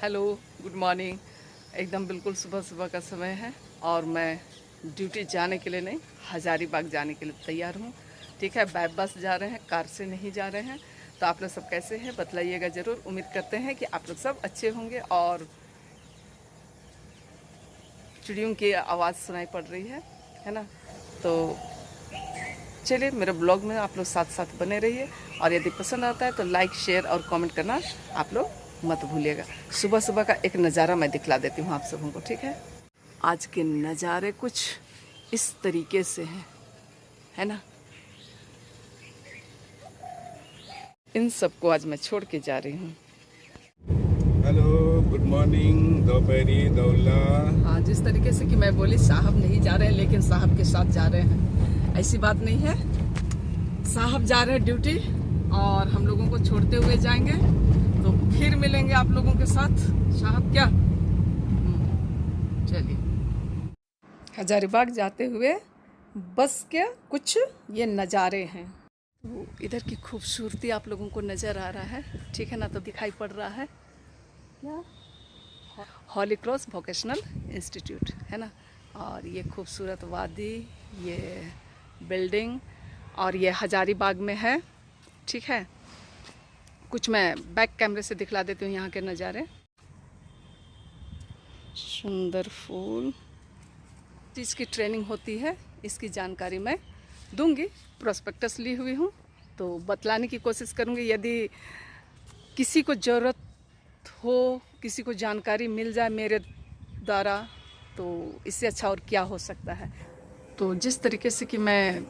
Hello, good morning. एकदम बिल्कुल सुबह सुबह का समय है और मैं ड्यूटी जाने के लिए नहीं, हज़ारीबाग जाने के लिए तैयार हूँ। ठीक है, बाय बस जा रहे हैं, कार से नहीं जा रहे हैं। तो आप लोग सब कैसे हैं बतलाइएगा ज़रूर। उम्मीद करते हैं कि आप लोग सब अच्छे होंगे। और चिड़ियों की आवाज़ सुनाई पड़ रही है ना। तो चलिए, मेरे ब्लॉग में आप लोग साथ साथ बने रहिए। और यदि पसंद आता है तो लाइक, शेयर और कमेंट करना आप लोग मत भूलिएगा। सुबह सुबह का एक नज़ारा मैं दिखला देती हूँ आप सबों को, ठीक है। आज के नज़ारे कुछ इस तरीके से हैं, है ना। इन सबको आज मैं छोड़ के जा रही हूँ। हेलो, गुड मॉर्निंग, दोपहरी दौला। हाँ, जिस तरीके से कि मैं बोली साहब नहीं जा रहे हैं, लेकिन साहब के साथ जा रहे हैं, ऐसी बात नहीं है। साहब जा रहे हैं ड्यूटी और हम लोगों को छोड़ते हुए जाएंगे। तो फिर मिलेंगे आप लोगों के साथ। साहब क्या, चलिए। हजारीबाग जाते हुए बस के कुछ ये नज़ारे हैं। तो इधर की खूबसूरती आप लोगों को नज़र आ रहा है, ठीक है ना। तो दिखाई पड़ रहा है क्या, हॉली क्रॉस वोकेशनल इंस्टीट्यूट, है ना। और ये खूबसूरत वादी, ये बिल्डिंग, और ये हजारीबाग में है, ठीक है। कुछ मैं बैक कैमरे से दिखला देती हूँ यहाँ के नज़ारे। सुंदर फूल, चीज़ की ट्रेनिंग होती है, इसकी जानकारी मैं दूंगी। प्रोस्पेक्टस ली हुई हूँ तो बतलाने की कोशिश करूँगी। यदि किसी को ज़रूरत हो, किसी को जानकारी मिल जाए मेरे द्वारा, तो इससे अच्छा और क्या हो सकता है। तो जिस तरीके से कि मैं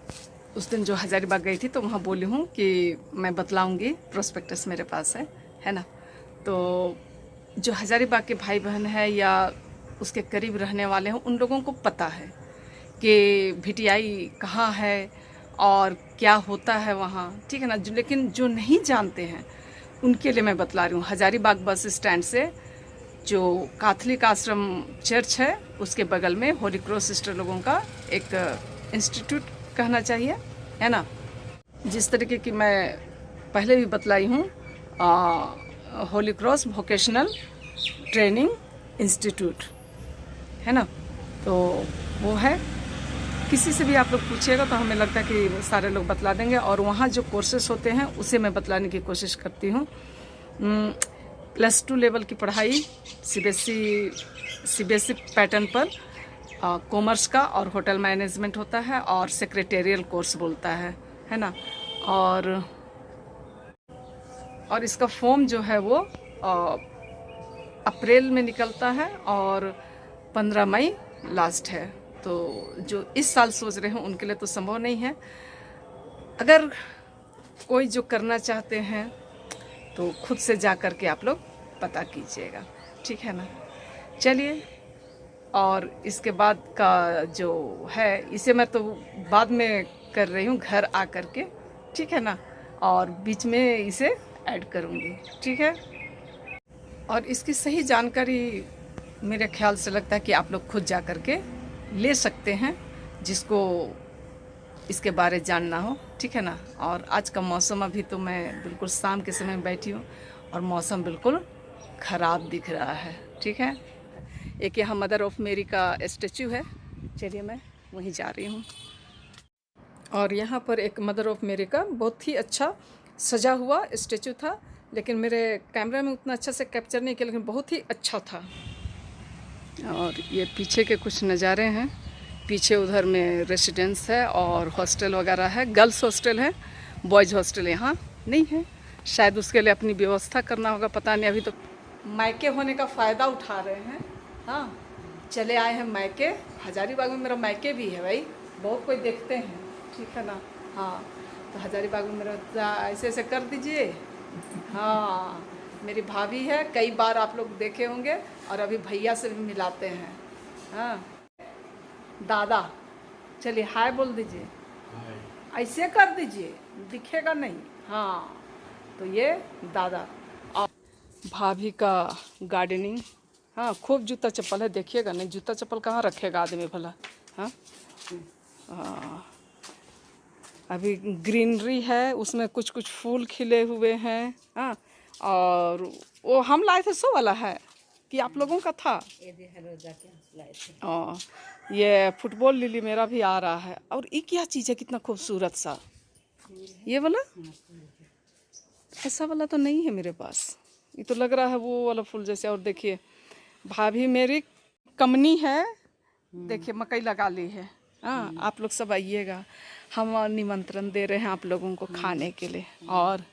उस दिन जो हजारीबाग गई थी तो वहाँ बोली हूँ कि मैं बतलाऊँगी, प्रोस्पेक्टस मेरे पास है ना। तो जो हजारीबाग के भाई बहन है या उसके करीब रहने वाले हैं, उन लोगों को पता है कि भिटियाई कहाँ है और क्या होता है वहाँ, ठीक है ना। लेकिन जो नहीं जानते हैं उनके लिए मैं बतला रही हूँ। हजारीबाग बस स्टैंड से जो कैथोलिक आश्रम चर्च है उसके बगल में होली क्रॉस सिस्टर लोगों का एक इंस्टीट्यूट कहना चाहिए, है ना। जिस तरीके की मैं पहले भी बतलाई हूँ, Holi cross vocational training institute, है ना। तो वो है, किसी से भी आप लोग पूछिएगा तो हमें लगता है कि सारे लोग बतला देंगे। और वहाँ जो कोर्सेस होते हैं उसे मैं बतलाने की कोशिश करती हूँ। +2 लेवल की पढ़ाई सीबीएसई पैटर्न पर कॉमर्स का और होटल मैनेजमेंट होता है, और सेक्रेटेरियल कोर्स बोलता है ना। और इसका फॉर्म जो है वो अप्रैल में निकलता है और 15 मई लास्ट है। तो जो इस साल सोच रहे हैं उनके लिए तो संभव नहीं है। अगर कोई जो करना चाहते हैं तो खुद से जा कर के आप लोग पता कीजिएगा, ठीक है ना। चलिए, और इसके बाद का जो है इसे मैं तो बाद में कर रही हूँ घर आ कर के, ठीक है ना। और बीच में इसे ऐड करूँगी, ठीक है। और इसकी सही जानकारी मेरे ख्याल से लगता है कि आप लोग खुद जा कर के ले सकते हैं, जिसको इसके बारे जानना हो, ठीक है ना। और आज का मौसम, अभी तो मैं बिल्कुल शाम के समय में बैठी हूँ और मौसम बिल्कुल ख़राब दिख रहा है, ठीक है। एक यहाँ मदर ऑफ मेरी का स्टैचू है, चलिए मैं वहीं जा रही हूँ। और यहाँ पर एक मदर ऑफ मेरी का बहुत ही अच्छा सजा हुआ स्टैचू था, लेकिन मेरे कैमरा में उतना अच्छा से कैप्चर नहीं किया, लेकिन बहुत ही अच्छा था। और ये पीछे के कुछ नज़ारे हैं। पीछे उधर में रेसिडेंस है और हॉस्टल वगैरह है, गर्ल्स हॉस्टल है, बॉयज़ हॉस्टल यहाँ नहीं है। शायद उसके लिए अपनी व्यवस्था करना होगा, पता नहीं। अभी तो मायके होने का फ़ायदा उठा रहे हैं। हाँ, चले आए हैं मायके। हजारीबाग में मेरा मायके भी है भाई, बहुत कोई देखते हैं, ठीक है ना। हाँ, तो हजारीबाग में मेरा ऐसे ऐसे कर दीजिए। हाँ, मेरी भाभी है, कई बार आप लोग देखे होंगे, और अभी भैया से भी मिलाते हैं। हाँ, दादा, चलिए हाय बोल दीजिए, ऐसे कर दीजिए, दिखेगा नहीं। हाँ, तो ये दादा। और भाभी का गार्डनिंग, हाँ, खूब जूता चप्पल है, देखिएगा नहीं, जूता चप्पल कहाँ रखेगा आदमी भला। हाँ, अभी ग्रीनरी है, उसमें कुछ कुछ फूल खिले हुए हैं। हाँ, और वो हम लाए थे सो वाला है, कि आप लोगों का था? ये फुटबॉल लिली मेरा भी आ रहा है। और ये क्या चीज़ है कितना खूबसूरत सा? ये वाला? ऐसा वाला तो नहीं है मेरे पास। ये तो लग रहा है वो वाला फूल जैसे। और देखिए भाभी मेरी कमनी है, देखिए मकई लगा ली है। हाँ, आप लोग सब आइएगा, हम निमंत्रण दे रहे हैं आप लोगों को खाने के लिए। और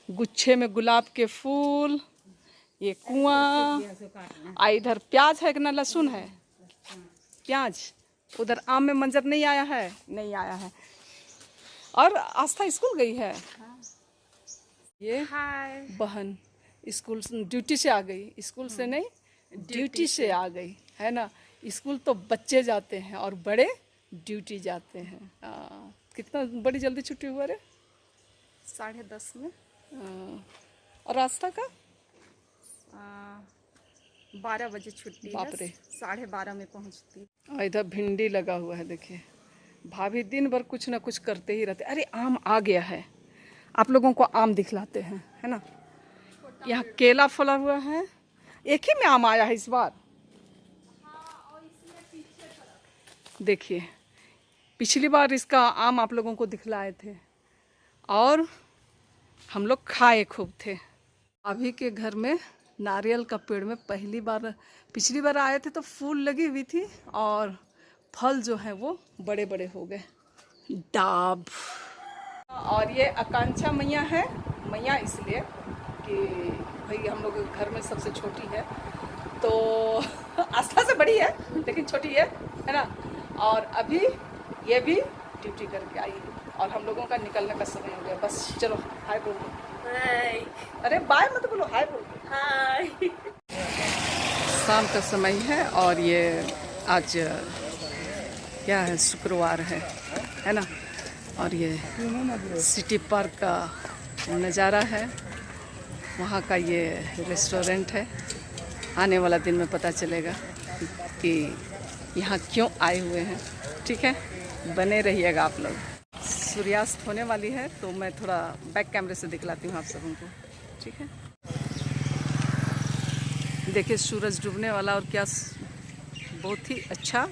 गुच्छे में गुलाब के फूल, ये कुआं, इधर प्याज है कि ना लहसुन है? प्याज। उधर आम में मंजर नहीं आया है? नहीं आया है। और आस्था स्कूल गई है? ये बहन स्कूल ड्यूटी से आ गई। स्कूल से नहीं, ड्यूटी से आ गई है ना। स्कूल तो बच्चे जाते हैं और बड़े ड्यूटी जाते हैं। कितना बड़ी जल्दी छुट्टी हुआ रे? 10:30 में। और रास्ता का 12 बजे छुट्टी है, बाप रे। 12:30 में पहुंचती। और इधर भिंडी लगा हुआ है, देखिए भाभी दिन भर कुछ ना कुछ करते ही रहते। अरे आम आ गया है, आप लोगों को आम दिखलाते हैं, है ना। यहाँ केला फला हुआ है। एक ही में आम आया है इस बार। देखिए पिछली बार इसका आम आप लोगों को दिखलाए थे और हम लोग खाए खूब थे। अभी के घर में नारियल का पेड़ में पिछली बार आए थे तो फूल लगी हुई थी और फल जो है वो बड़े बड़े हो गए। डाब। और ये आकांक्षा मैया है। मैया इसलिए कि भाई हम लोग घर में सबसे छोटी है, तो आस्था से बड़ी है लेकिन छोटी है ना। और अभी ये भी ड्यूटी करके आई और हम लोगों का निकलने का समय हो गया। बस चलो हाय बोलो। हाय। अरे बाय मत बोलो, हाय बोलो। हाय। शाम का समय है और ये आज क्या है, शुक्रवार है ना। और ये सिटी पार्क का नज़ारा है। वहाँ का ये रेस्टोरेंट है। आने वाला दिन में पता चलेगा कि यहाँ क्यों आए हुए हैं। ठीक है, बने रहिएगा आप लोग। सूर्यास्त होने वाली है तो मैं थोड़ा बैक कैमरे से दिखलाती हूँ आप सबों को। ठीक है, देखिए सूरज डूबने वाला और क्या बहुत ही अच्छा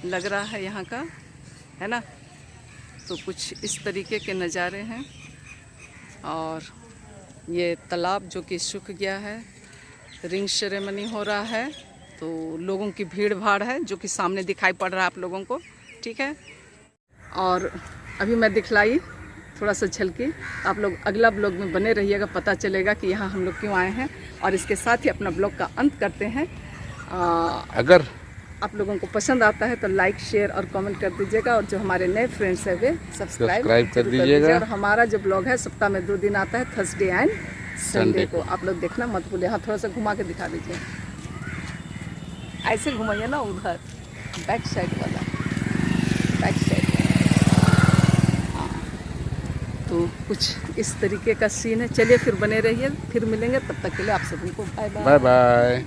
लग रहा है यहाँ का, है ना। तो कुछ इस तरीके के नज़ारे हैं। और ये तालाब जो कि सूख गया है, रिंग सेरेमनी हो रहा है तो लोगों की भीड़ भाड़ है जो कि सामने दिखाई पड़ रहा है आप लोगों को। ठीक है, और अभी मैं दिखलाई थोड़ा सा झलकी। आप लोग अगला ब्लॉग में बने रहिएगा, पता चलेगा कि यहाँ हम लोग क्यों आए हैं। और इसके साथ ही अपना ब्लॉग का अंत करते हैं। अगर आप लोगों को पसंद आता है तो लाइक शेयर और कमेंट कर दीजिएगा। और जो हमारे नए फ्रेंड्स हैं वे सब्सक्राइब कर दीजिएगा। और हमारा जो ब्लॉग है सप्ताह में 2 दिन आता है, थर्सडे एंड संडे को। आप लोग देखना मत भूलिए। हाँ, थोड़ा सा घुमा के दिखा दीजिए। ऐसे घुमाइए ना, उधर बैक साइड वाला, बैक साइड वाला। हाँ, तो कुछ इस तरीके का सीन है। चलिए फिर बने रहिए, फिर मिलेंगे। तब तक के लिए आप सभी को बाय बाय। Bye bye.